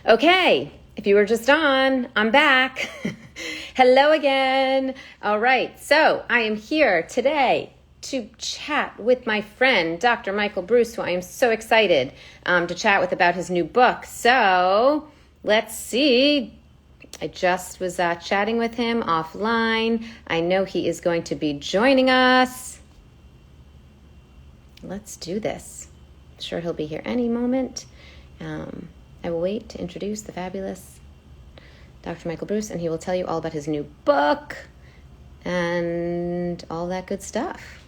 Okay, if you were just on, I'm back. Hello again. All right, so I am here today to chat with my friend, Dr. Michael Breus, who I am so excited to chat with about his new book. So let's see. I just was chatting with him offline. I know he is going to be joining us. Let's do this. I'm sure he'll be here any moment. I will wait to introduce the fabulous Dr. Michael Breus, and he will tell you all about his new book and all that good stuff.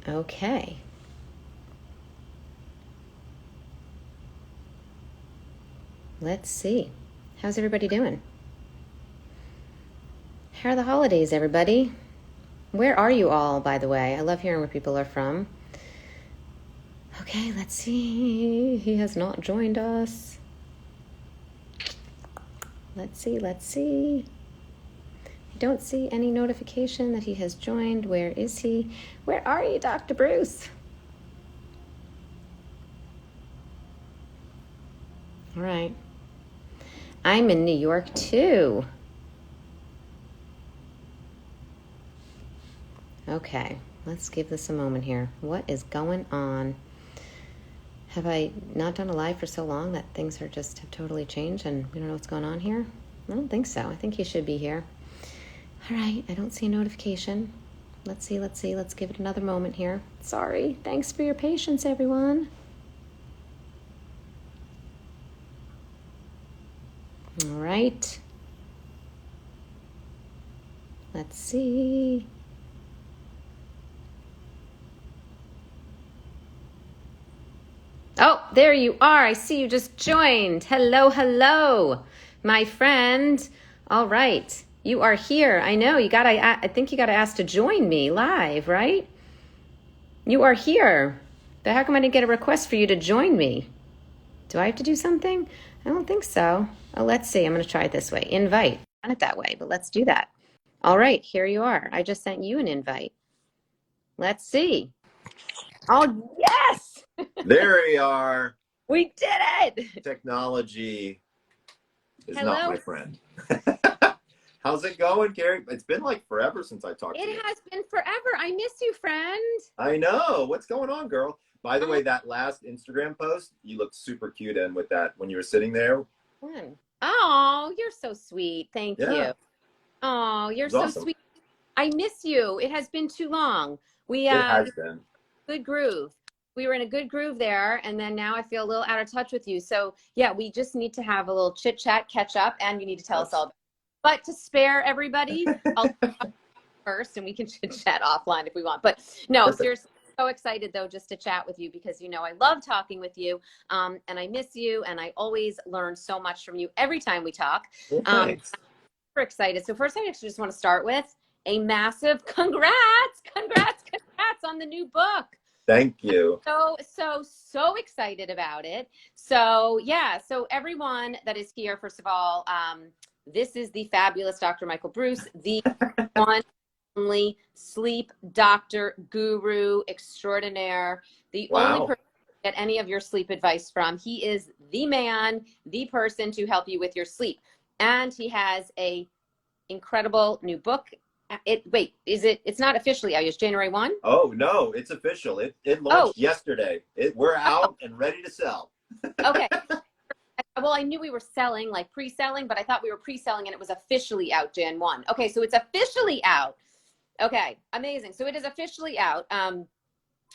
Okay. Let's see. How's everybody doing? How are the holidays, everybody? Where are you all, by the way? I love hearing where people are from. Okay, let's see. He has not joined us. Let's see. I don't see any notification that he has joined. Where is he? Where are you, Dr. Breus? All right. I'm in New York, too. Okay, let's give this a moment here. What is going on? Have I not done a live for so long that things are just have totally changed and we don't know what's going on here? I don't think so. I think you should be here. All right, I don't see a notification. Let's see. Let's give it another moment here. Sorry. Thanks for your patience, everyone. All right. Let's see. Oh, there you are. I see you just joined. Hello, my friend. All right. You are here. I know I think you got to ask to join me live, right? You are here. But how come I didn't get a request for you to join me? Do I have to do something? I don't think so. Oh, let's see. I'm going to try it this way. Invite. Done it that way, but let's do that. All right. Here you are. I just sent you an invite. Let's see. Oh, yes. There we are. We did it. Technology is Hello. not my friend. How's it going, Keri? It's been like forever since I talked to you. It has been forever. I miss you, friend. I know. What's going on, girl? By the way, that last Instagram post, you looked super cute in with that when you were sitting there. Oh, you're so sweet. Thank you. Oh, you're so awesome. sweet. I miss you. It has been too long. It has been. Good groove. We were in a good groove there, and then now I feel a little out of touch with you. So yeah, we just need to have a little chit chat, catch up, and you need to tell us all about it. But to spare everybody, I'll first, and we can chit chat offline if we want. But no, seriously, so excited though just to chat with you because you know I love talking with you, and I miss you, and I always learn so much from you every time we talk. I'm super excited. So first, I just want to start with a massive congrats on the new book. Thank you. So excited about it. So yeah, so everyone that is here, first of all, this is the fabulous Dr. Michael Breus, the one only sleep doctor, guru extraordinaire, the only person to get any of your sleep advice from. He is the man, the person to help you with your sleep. And he has a incredible new book. It's not officially out. It's January 1? Oh, no, it's official. It launched yesterday. We're out and ready to sell. Okay. Well, I knew we were selling, like pre-selling, but I thought we were pre-selling and it was officially out Jan 1. Okay, so it's officially out. Okay, amazing. So it is officially out.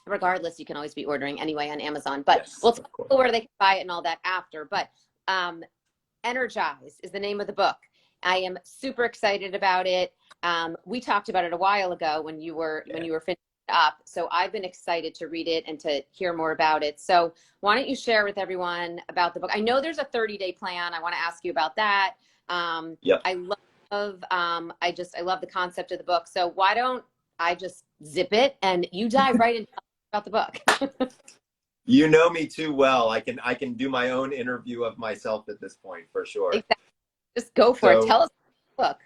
Regardless, you can always be ordering anyway on Amazon, but we'll tell people where they can buy it and all that after. But ENERGIZE is the name of the book. I am super excited about it. We talked about it a while ago when you were finishing up. So I've been excited to read it and to hear more about it. So why don't you share with everyone about the book? I know there's a 30-day plan. I want to ask you about that. I love the concept of the book. So why don't I just zip it and you dive right into about the book? You know me too well. I can do my own interview of myself at this point for sure. Exactly. Just go for it. Tell us about the book.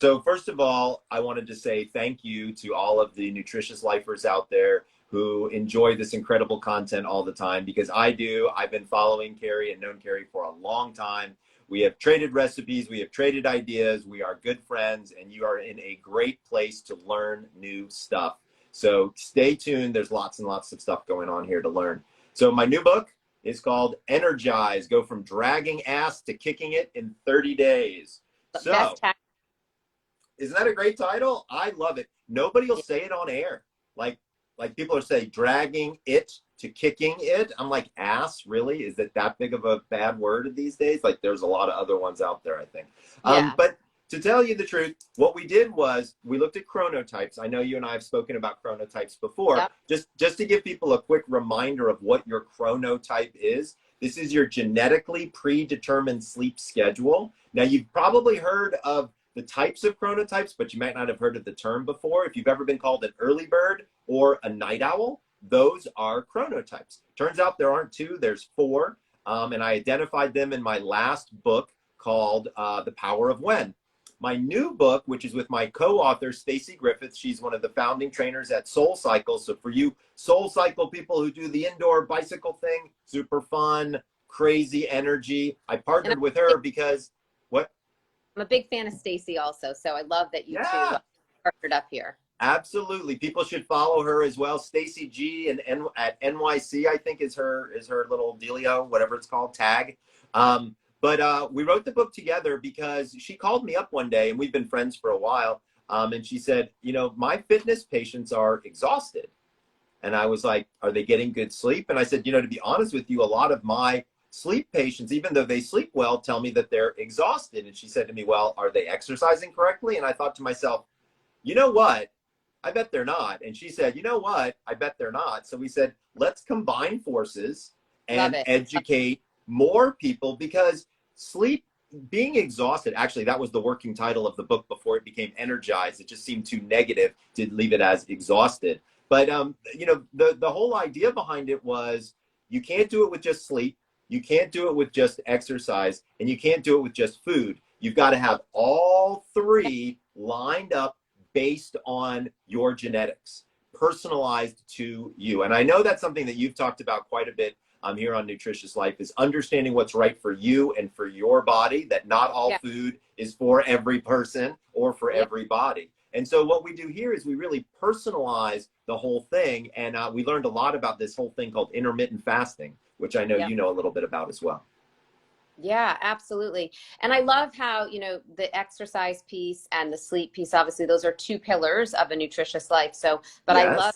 So first of all, I wanted to say thank you to all of the nutritious lifers out there who enjoy this incredible content all the time, because I do. I've been following Keri and known Keri for a long time. We have traded recipes, we have traded ideas, we are good friends, and you are in a great place to learn new stuff. So stay tuned. There's lots and lots of stuff going on here to learn. So my new book is called ENERGIZE, Go From Dragging Ass to Kicking It in 30 Days. So, isn't that a great title? I love it. Nobody will say it on air. Like people are saying, dragging it to kicking it. I'm like, ass, really? Is it that big of a bad word these days? Like, there's a lot of other ones out there, I think. Yeah. But to tell you the truth, what we did was we looked at chronotypes. I know you and I have spoken about chronotypes before. Yep. Just to give people a quick reminder of what your chronotype is. This is your genetically predetermined sleep schedule. Now, you've probably heard of the types of chronotypes, but you might not have heard of the term before. If you've ever been called an early bird or a night owl, those are chronotypes. Turns out there aren't two, there's four. And I identified them in my last book called The Power of When. My new book, which is with my co-author, Stacey Griffith, she's one of the founding trainers at Soul Cycle. So for you Soul Cycle people who do the indoor bicycle thing, super fun, crazy energy, I partnered with her because, what? I'm a big fan of Stacey also, so I love that you two partnered up here. Absolutely, people should follow her as well. Stacey G and at NYC, I think is her little dealio, whatever it's called, tag. But we wrote the book together because she called me up one day, and we've been friends for a while. And she said, you know, my fitness patients are exhausted, and I was like, are they getting good sleep? And I said, you know, to be honest with you, a lot of my sleep patients, even though they sleep well, tell me that they're exhausted. And she said to me, well, are they exercising correctly? And I thought to myself, you know what? I bet they're not. And she said, you know what? I bet they're not. So we said, let's combine forces and educate more people, because sleep, being exhausted, actually, that was the working title of the book before it became ENERGIZE. It just seemed too negative to leave it as exhausted. But, you know, the whole idea behind it was you can't do it with just sleep. You can't do it with just exercise, and you can't do it with just food. You've got to have all three lined up based on your genetics, personalized to you. And I know that's something that you've talked about quite a bit here on Nutritious Life, is understanding what's right for you and for your body, that not all food is for every person or for every body. And so what we do here is we really personalize the whole thing. And we learned a lot about this whole thing called intermittent fasting, which I know you know a little bit about as well. Yeah, absolutely. And I love how, you know, the exercise piece and the sleep piece, obviously, those are two pillars of a nutritious life. So, but I love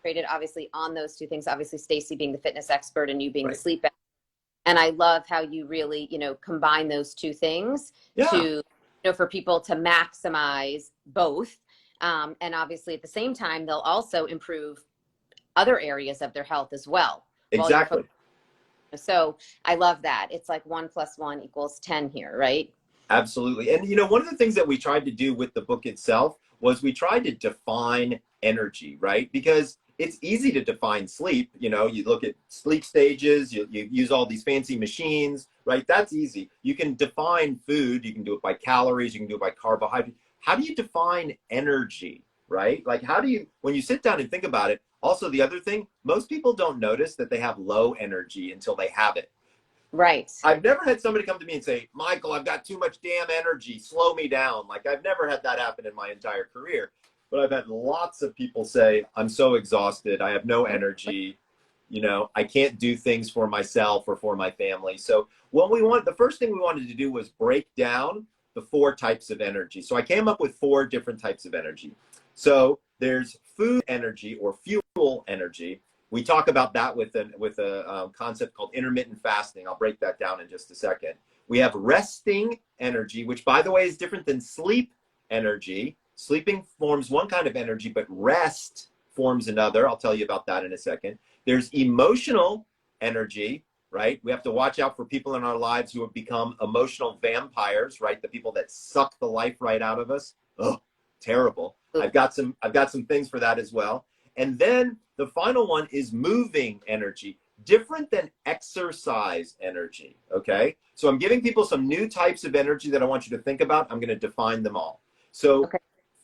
created obviously on those two things, obviously Stacey being the fitness expert and you being the sleep expert. And I love how you really, you know, combine those two things to, you know, for people to maximize both. And obviously at the same time, they'll also improve other areas of their health as well. Exactly. So I love that. It's like 1 + 1 = 10 here, right? Absolutely. And, you know, one of the things that we tried to do with the book itself was we tried to define energy, right? Because it's easy to define sleep. You know, you look at sleep stages, you use all these fancy machines, right? That's easy. You can define food. You can do it by calories. You can do it by carbohydrate. How do you define energy, right? Like, how do you, when you sit down and think about it, also the other thing, most people don't notice that they have low energy until they have it. Right. I've never had somebody come to me and say, Michael, I've got too much damn energy, slow me down. Like, I've never had that happen in my entire career. But I've had lots of people say, I'm so exhausted, I have no energy, you know, I can't do things for myself or for my family. So the first thing we wanted to do was break down the 4 types of energy. So I came up with 4 different types of energy. So there's food energy or fuel energy. We talk about that with a concept called intermittent fasting. I'll break that down in just a second. We have resting energy, which, by the way, is different than sleep energy. Sleeping forms one kind of energy, but rest forms another. I'll tell you about that in a second. There's emotional energy, right? We have to watch out for people in our lives who have become emotional vampires, right? The people that suck the life right out of us. Oh, terrible. I've got some things for that as well. And then the final one is moving energy, different than exercise energy, okay? So I'm giving people some new types of energy that I want you to think about. I'm going to define them all. So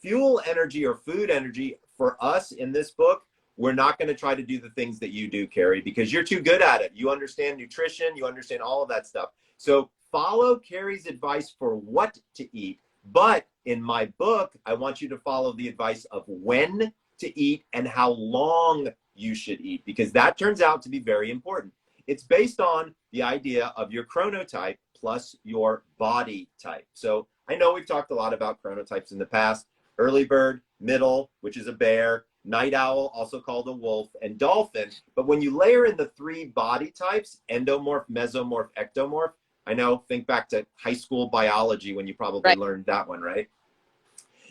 fuel energy or food energy for us in this book, we're not going to try to do the things that you do, Keri, because you're too good at it. You understand nutrition, you understand all of that stuff. So follow Keri's advice for what to eat. But in my book, I want you to follow the advice of when to eat and how long you should eat, because that turns out to be very important. It's based on the idea of your chronotype plus your body type. So I know we've talked a lot about chronotypes in the past: early bird, middle, which is a bear, night owl, also called a wolf, and dolphin. But when you layer in the 3 body types, endomorph, mesomorph, ectomorph, I know, think back to high school biology when you probably learned that one, right?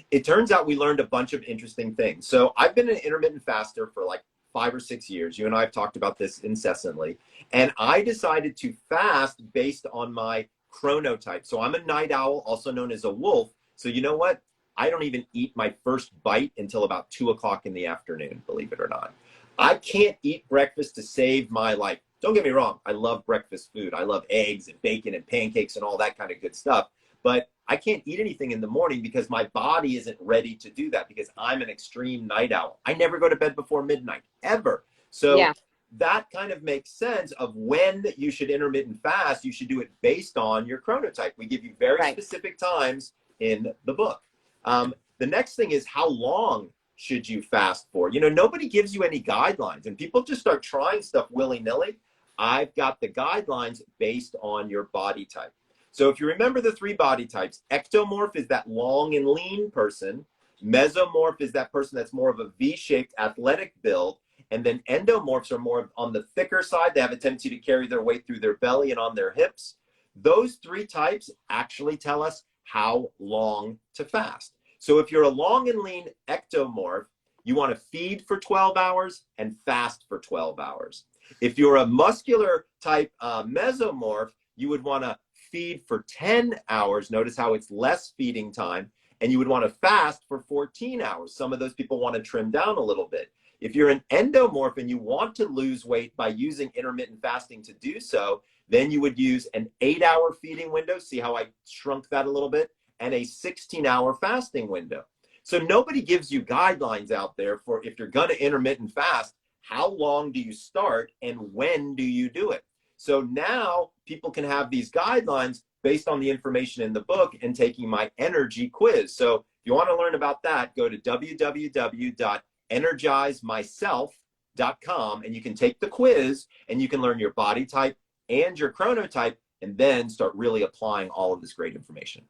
It turns out we learned a bunch of interesting things. So I've been an intermittent faster for like 5 or 6 years. You and I have talked about this incessantly. And I decided to fast based on my chronotype. So I'm a night owl, also known as a wolf. So you know what? I don't even eat my first bite until about 2 o'clock in the afternoon, believe it or not. I can't eat breakfast to save my life. Don't get me wrong. I love breakfast food. I love eggs and bacon and pancakes and all that kind of good stuff. But I can't eat anything in the morning because my body isn't ready to do that, because I'm an extreme night owl. I never go to bed before midnight, ever. So that kind of makes sense of when you should intermittent fast. You should do it based on your chronotype. We give you very specific times in the book. The next thing is, how long should you fast for? You know, nobody gives you any guidelines, and people just start trying stuff willy-nilly. I've got the guidelines based on your body type. So if you remember the 3 body types, ectomorph is that long and lean person. Mesomorph is that person that's more of a V-shaped athletic build. And then endomorphs are more on the thicker side. They have a tendency to carry their weight through their belly and on their hips. Those 3 types actually tell us how long to fast. So if you're a long and lean ectomorph, you want to feed for 12 hours and fast for 12 hours. If you're a muscular type mesomorph, you would want to feed for 10 hours. Notice how it's less feeding time. And you would want to fast for 14 hours. Some of those people want to trim down a little bit. If you're an endomorph and you want to lose weight by using intermittent fasting to do so, then you would use an 8-hour feeding window. See how I shrunk that a little bit? And a 16-hour fasting window. So nobody gives you guidelines out there for, if you're going to intermittent fast, how long do you start and when do you do it? So now people can have these guidelines based on the information in the book and taking my energy quiz. So if you want to learn about that, go to www.energizemyself.com and you can take the quiz and you can learn your body type and your chronotype and then start really applying all of this great information.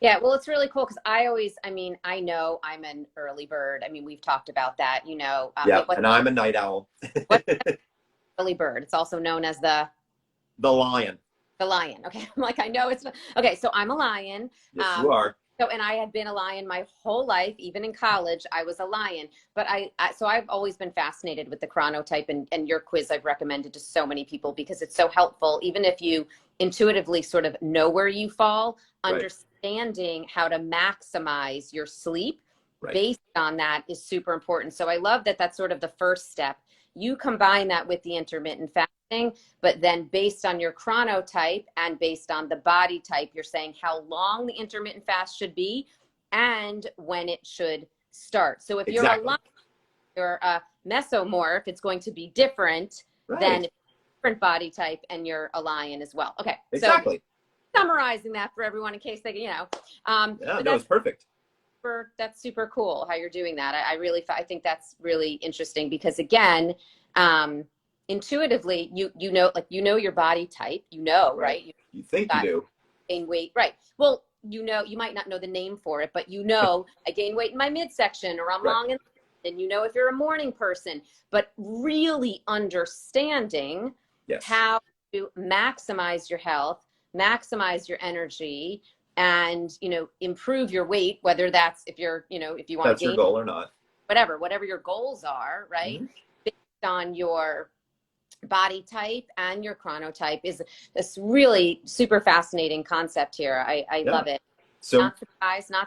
Yeah, well, it's really cool because I know I'm an early bird. I mean, we've talked about that, you know. Yeah, and I'm a night owl. Early bird. It's also known as the lion. The lion. Okay, I'm like, I know it's not. Okay, so I'm a lion. Yes, you are. So, and I had been a lion my whole life, even in college, I was a lion. But so I've always been fascinated with the chronotype, and your quiz I've recommended to so many people because it's so helpful. Even if you intuitively sort of know where you fall, understanding how to maximize your sleep based on that is super important. So I love that that's sort of the first step. You combine that with the intermittent fasting, but then based on your chronotype and based on the body type, you're saying how long the intermittent fast should be and when it should start. So if you're a lion, you're a mesomorph, it's going to be different than a different body type, and you're a lion as well. Okay. Exactly. So summarizing that for everyone in case they, you know. Yeah, no, it's perfect. That's super cool how you're doing that. I think that's really interesting because again, intuitively, you know your body type, right? You think you do. Gain weight, right? Well, you might not know the name for it, but I gain weight in my midsection, or I'm long and if you're a morning person, but really understanding how to maximize your health, maximize your energy, and improve your weight, whether that's if you want to that's your goal or not, whatever your goals are, right? Based on your body type and your chronotype is this really super fascinating concept here. I love it. So not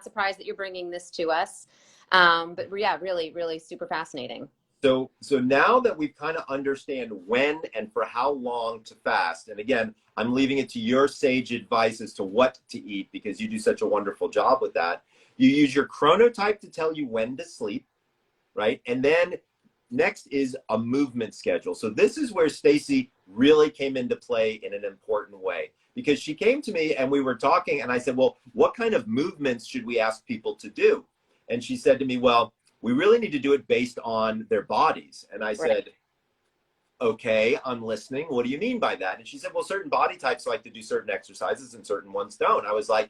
surprised that you're bringing this to us, but yeah, really, really super fascinating. So now that we've kind of understand when and for how long to fast, and again, I'm leaving it to your sage advice as to what to eat because you do such a wonderful job with that. You use your chronotype to tell you when to sleep, right? And then next is a movement schedule. So this is where Stacy really came into play in an important way, because she came to me and we were talking and I said, well, what kind of movements should we ask people to do? And she said to me, well, we really need to do it based on their bodies. And I said, okay, I'm listening. What do you mean by that? And she said, well, certain body types like to do certain exercises and certain ones don't. I was like,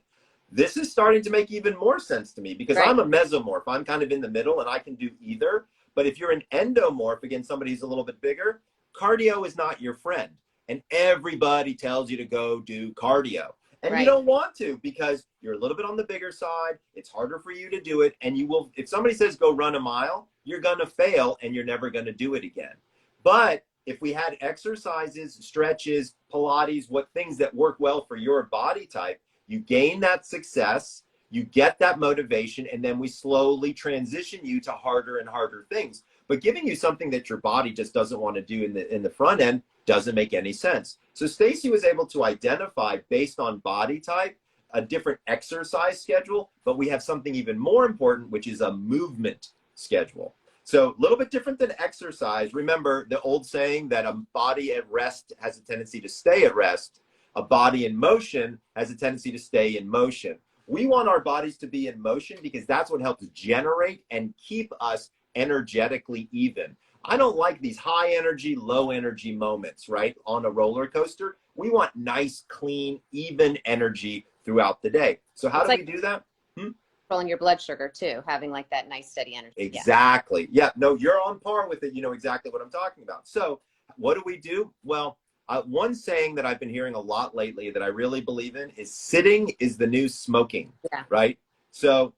this is starting to make even more sense to me, because I'm a mesomorph. I'm kind of in the middle and I can do either. But if you're an endomorph, again, somebody who's a little bit bigger, cardio is not your friend. And everybody tells you to go do cardio. And you don't want to, because you're a little bit on the bigger side. It's harder for you to do it. And you will, if somebody says go run a mile, you're going to fail and you're never going to do it again. But if we had exercises, stretches, Pilates, what things that work well for your body type, you gain that success, you get that motivation, and then we slowly transition you to harder and harder things. But giving you something that your body just doesn't want to do in the front end doesn't make any sense. So Stacy was able to identify, based on body type, a different exercise schedule, but we have something even more important, which is a movement schedule. So a little bit different than exercise. Remember the old saying that a body at rest has a tendency to stay at rest. A body in motion has a tendency to stay in motion. We want our bodies to be in motion because that's what helps generate and keep us energetically even. I don't like these high energy, low energy moments, right? On a roller coaster, we want nice, clean, even energy throughout the day. So how do we do that? Controlling your blood sugar too, having like that nice steady energy. Exactly. Yeah, no, you're on par with it. You know exactly what I'm talking about. So what do? Well, one saying that I've been hearing a lot lately that I really believe in is sitting is the new smoking, right? So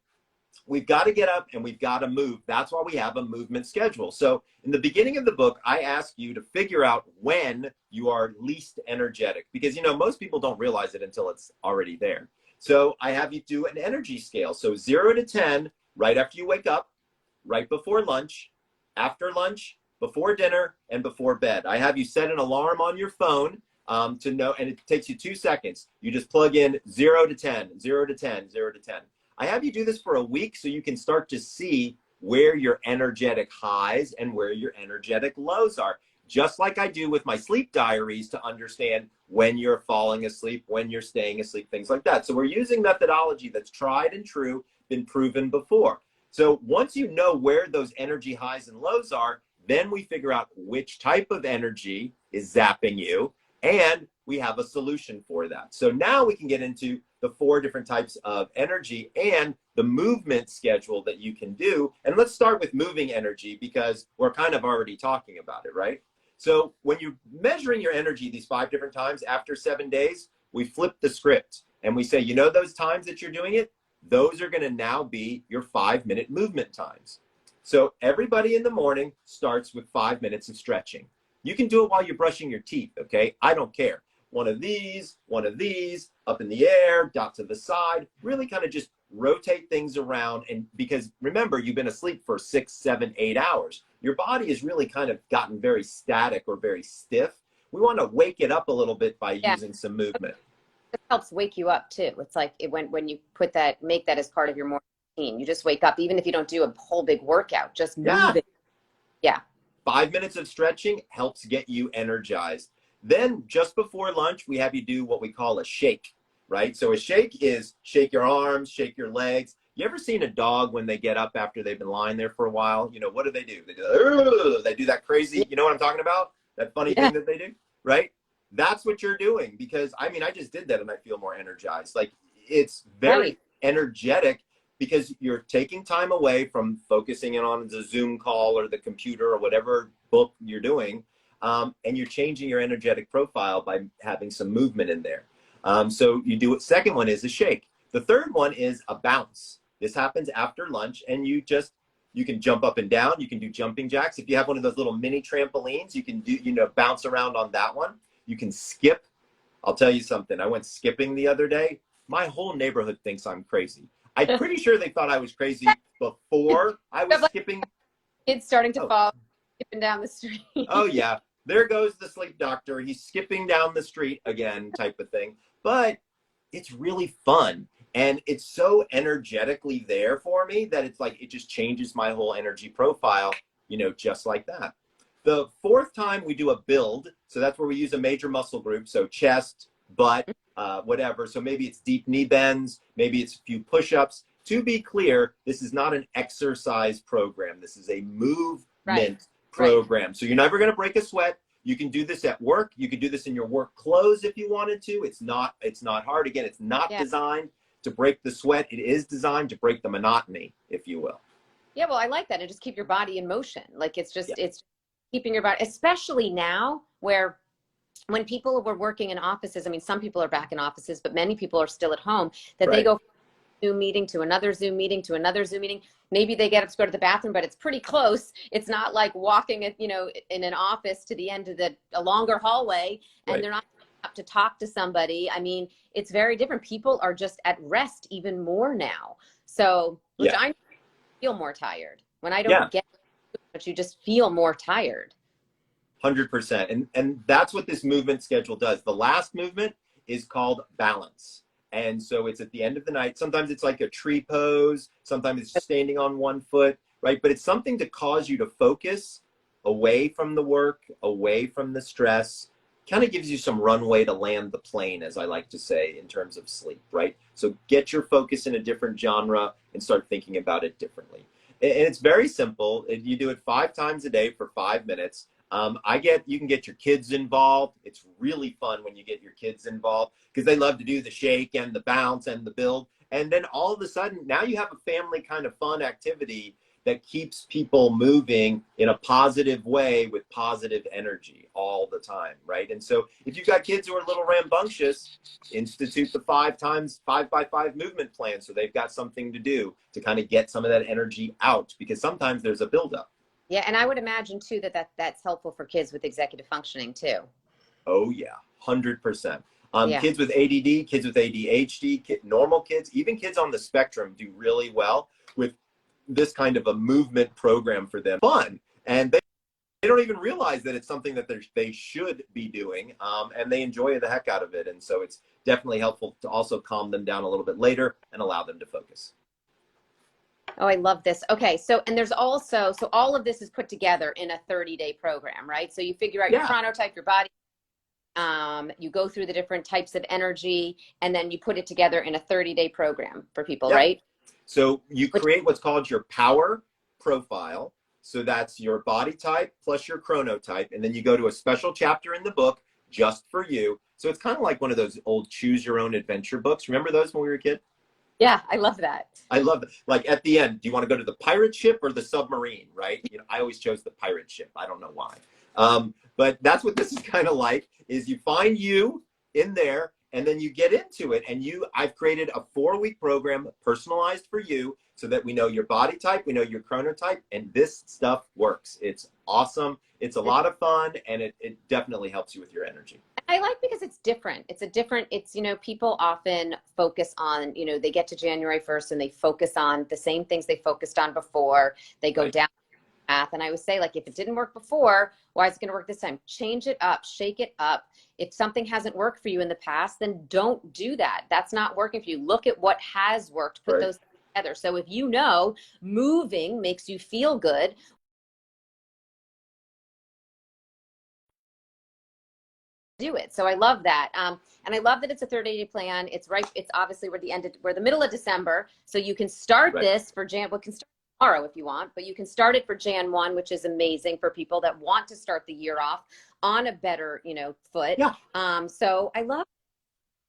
we've got to get up and we've got to move. That's why we have a movement schedule. So in the beginning of the book, I ask you to figure out when you are least energetic, because, you know, most people don't realize it until it's already there. So I have you do an energy scale. So 0 to 10, right after you wake up, right before lunch, after lunch, before dinner, and before bed. I have you set an alarm on your phone to know, and it takes you 2 seconds. You just plug in 0 to 10, 0 to 10, 0 to 10. I have you do this for a week so you can start to see where your energetic highs and where your energetic lows are. Just like I do with my sleep diaries, to understand when you're falling asleep, when you're staying asleep, things like that. So we're using methodology that's tried and true, been proven before. So once you know where those energy highs and lows are, then we figure out which type of energy is zapping you, and we have a solution for that. So now we can get into the 4 different types of energy and the movement schedule that you can do. And let's start with moving energy, because we're kind of already talking about it, right? So when you're measuring your energy these 5 different times, after 7 days, we flip the script and we say, you know, those times that you're doing it, those are going to now be your 5-minute movement times. So everybody in the morning starts with 5 minutes of stretching. You can do it while you're brushing your teeth, okay? I don't care. One of these, up in the air, dot to the side, really kind of just rotate things around. And because remember, you've been asleep for 6, 7, 8 hours. Your body has really kind of gotten very static or very stiff. We want to wake it up a little bit by using some movement. It helps wake you up too. It's like when you put that, make that as part of your morning routine. You just wake up, even if you don't do a whole big workout, just move it. Yeah. 5 minutes of stretching helps get you energized. Then just before lunch, we have you do what we call a shake, right? So a shake is shake your arms, shake your legs. You ever seen a dog when they get up after they've been lying there for a while? You know, what do? They do that crazy, you know what I'm talking about? That funny thing that they do, right? That's what you're doing, because I mean, I just did that and I feel more energized. Like, it's very energetic, because you're taking time away from focusing in on the Zoom call or the computer or whatever book you're doing. And you're changing your energetic profile by having some movement in there. So you do it. Second one is a shake. The third one is a bounce. This happens after lunch, and you can jump up and down. You can do jumping jacks. If you have one of those little mini trampolines, you can do, you know, bounce around on that one. You can skip. I'll tell you something. I went skipping the other day. My whole neighborhood thinks I'm crazy. I'm pretty sure they thought I was crazy before I was skipping. Kids starting to fall, skipping down the street. Oh yeah. There goes the sleep doctor. He's skipping down the street again, type of thing. But it's really fun. And it's so energetically there for me that it's like, it just changes my whole energy profile you know, just like that. The fourth time we do a build. So that's where we use a major muscle group. So chest, butt, whatever. So maybe it's deep knee bends, maybe it's a few push-ups. To be clear, this is not an exercise program. This is a movement program. So you're never going to break a sweat. You can do this at work. You can do this in your work clothes if you wanted to. It's not hard. Again, it's not designed to break the sweat. It is designed to break the monotony, if you will. Yeah, well, I like that. And just keep your body in motion. Like it's just, it's keeping your body, especially now where when people were working in offices, I mean, some people are back in offices, but many people are still at home, that they go from a Zoom meeting to another Zoom meeting to another Zoom meeting. Maybe they get up to go to the bathroom, but it's pretty close. It's not like walking, you know, in an office to the end of a longer hallway, and they're not up to talk to somebody. I mean, it's very different. People are just at rest even more now. So, which I feel more tired when I don't get, but you just feel more tired. 100%. And that's what this movement schedule does. The last movement is called balance. And so it's at the end of the night. Sometimes it's like a tree pose. Sometimes it's standing on one foot, right? But it's something to cause you to focus away from the work, away from the stress. Kind of gives you some runway to land the plane, as I like to say, in terms of sleep, right? So get your focus in a different genre and start thinking about it differently. And it's very simple. You do it 5 times a day for 5 minutes. You can get your kids involved. It's really fun when you get your kids involved because they love to do the shake and the bounce and the build. And then all of a sudden, now you have a family kind of fun activity that keeps people moving in a positive way with positive energy all the time, right? And so if you've got kids who are a little rambunctious, institute the 5 by 5 movement plan so they've got something to do to kind of get some of that energy out, because sometimes there's a buildup. Yeah, and I would imagine too that's helpful for kids with executive functioning too. Oh yeah, 100%. Kids with ADD, kids with ADHD, normal kids, even kids on the spectrum do really well with this kind of a movement program for them. Fun, and they don't even realize that it's something that they should be doing, and they enjoy the heck out of it. And so it's definitely helpful to also calm them down a little bit later and allow them to focus. Oh, I love this. Okay. So, and there's also, so all of this is put together in a 30-day program, right? So you figure out your chronotype, your body, you go through the different types of energy, and then you put it together in a 30-day program for people, right? So you create what's called your power profile. So that's your body type plus your chronotype. And then you go to a special chapter in the book just for you. So it's kind of like one of those old choose your own adventure books. Remember those when we were a kid? Yeah, I love that. I love it. Like at the end, do you want to go to the pirate ship or the submarine, right? You know, I always chose the pirate ship. I don't know why. But that's what this is kind of like, is you find you in there and then you get into it. And I've created a 4-week program personalized for you so that we know your body type, we know your chronotype, and this stuff works. It's awesome. It's a lot of fun, and it definitely helps you with your energy. I like because it's different. It's, you know, people often focus on, you know, they get to January 1st and they focus on the same things they focused on before. They go down the path. And I would say, like, if it didn't work before, why is it going to work this time? Change it up, shake it up. If something hasn't worked for you in the past, then don't do that. That's not working for you. Look at what has worked, put those together. So if you know moving makes you feel good, do it. So I love that. And I love that it's a 30-day plan. It's obviously we're the middle of December. So you can start this for we can start tomorrow if you want, but you can start it for Jan 1, which is amazing for people that want to start the year off on a better, you know, foot. Yeah. So I love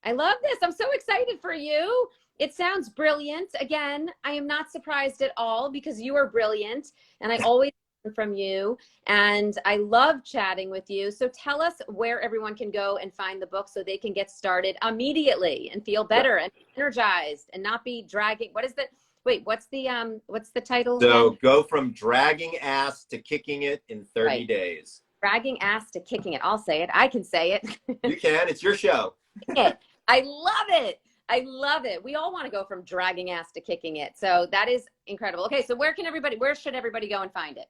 this. I'm so excited for you. It sounds brilliant. Again, I am not surprised at all because you are brilliant, and I always from you, and I love chatting with you. So tell us where everyone can go and find the book so they can get started immediately and feel better and energized and not be dragging. What's the title? So again? Go from dragging ass to kicking it in 30 days. Dragging ass to kicking it. I'll say it. I can say it. You can. It's your show. I love it. I love it. We all want to go from dragging ass to kicking it. So that is incredible. Okay. So where should everybody go and find it?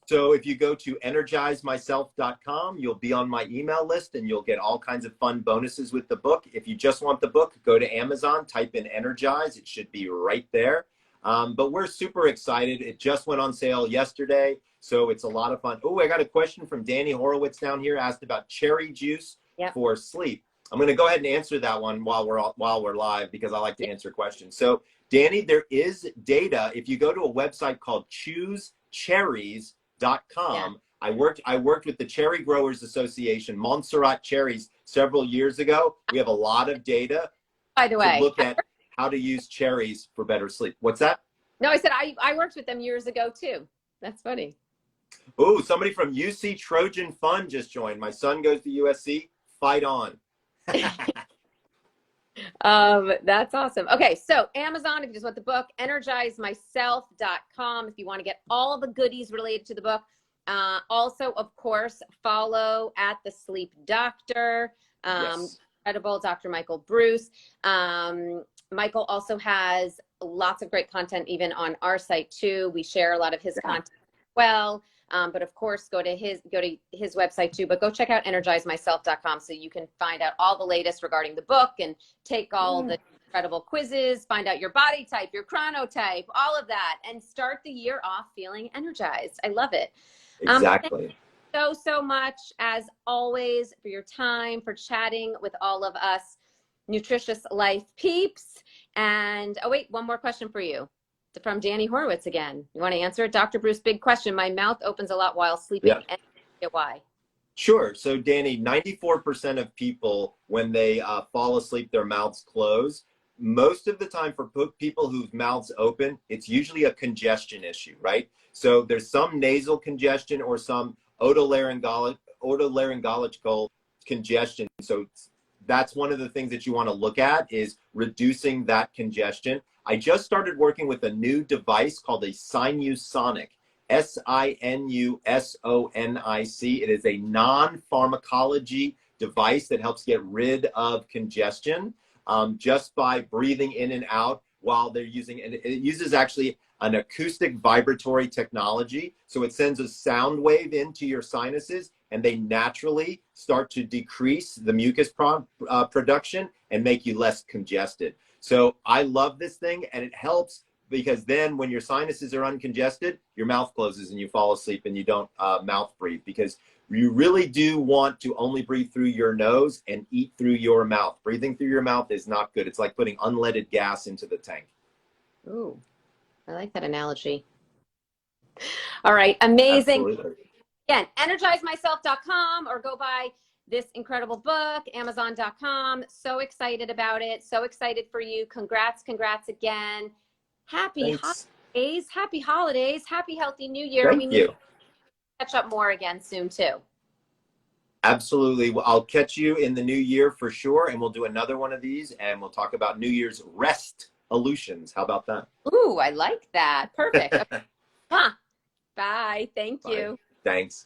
So if you go to ENERGIZEMyself.com, you'll be on my email list and you'll get all kinds of fun bonuses with the book. If you just want the book, go to Amazon, type in ENERGIZE. It should be right there. But we're super excited. It just went on sale yesterday, so it's a lot of fun. Oh, I got a question from Danny Horowitz down here, asked about cherry juice for sleep. I'm going to go ahead and answer that one while we're live, because I like to answer questions. So Danny, there is data. If you go to a website called choosecherries.com, I worked with the Cherry Growers Association, Montserrat Cherries, several years ago. We have a lot of data, by the way, to look at how to use cherries for better sleep. What's that? No, I said I worked with them years ago too. That's funny. Oh, somebody from UC Trojan Fun just joined. My son goes to USC. Fight on. That's awesome. Okay, so Amazon, if you just want the book, ENERGIZEMYSELF.com if you want to get all the goodies related to the book. Also, of course, follow at The Sleep Doctor, incredible Dr. Michael Breus. Michael also has lots of great content even on our site too. We share a lot of his content as well. But of course, go to his website too. But go check out ENERGIZEMYSELF.com so you can find out all the latest regarding the book and take all the incredible quizzes, find out your body type, your chronotype, all of that, and start the year off feeling energized. I love it. Exactly. Thank you so much, as always, for your time, for chatting with all of us Nutritious Life peeps. And oh wait, one more question for you from Danny Horowitz again. You want to answer it? Dr. Breus, big question. My mouth opens a lot while sleeping. And why? Sure. So Danny, 94% of people, when they fall asleep, their mouths close. Most of the time for people whose mouths open, it's usually a congestion issue, right? So there's some nasal congestion or some otolaryngological congestion. So that's one of the things that you want to look at, is reducing that congestion. I just started working with a new device called a Sinusonic, Sinusonic. It is a non-pharmacology device that helps get rid of congestion just by breathing in and out while they're using it. It uses actually an acoustic vibratory technology. So it sends a sound wave into your sinuses, and they naturally start to decrease the mucus production and make you less congested. So I love this thing, and it helps because then when your sinuses are uncongested, your mouth closes and you fall asleep and you don't mouth breathe, because you really do want to only breathe through your nose and eat through your mouth. Breathing through your mouth is not good. It's like putting unleaded gas into the tank. Ooh, I like that analogy. All right, amazing. Absolutely. Again, energizemyself.com, or go buy this incredible book, amazon.com. So excited about it. So excited for you. Congrats again. Happy holidays. Happy holidays. Happy healthy new year. Thank you. To catch up more again soon too. Absolutely. Well, I'll catch you in the new year for sure. And we'll do another one of these, and we'll talk about New Year's resolutions. How about that? Ooh, I like that. Perfect. Bye. Thank you. Thanks.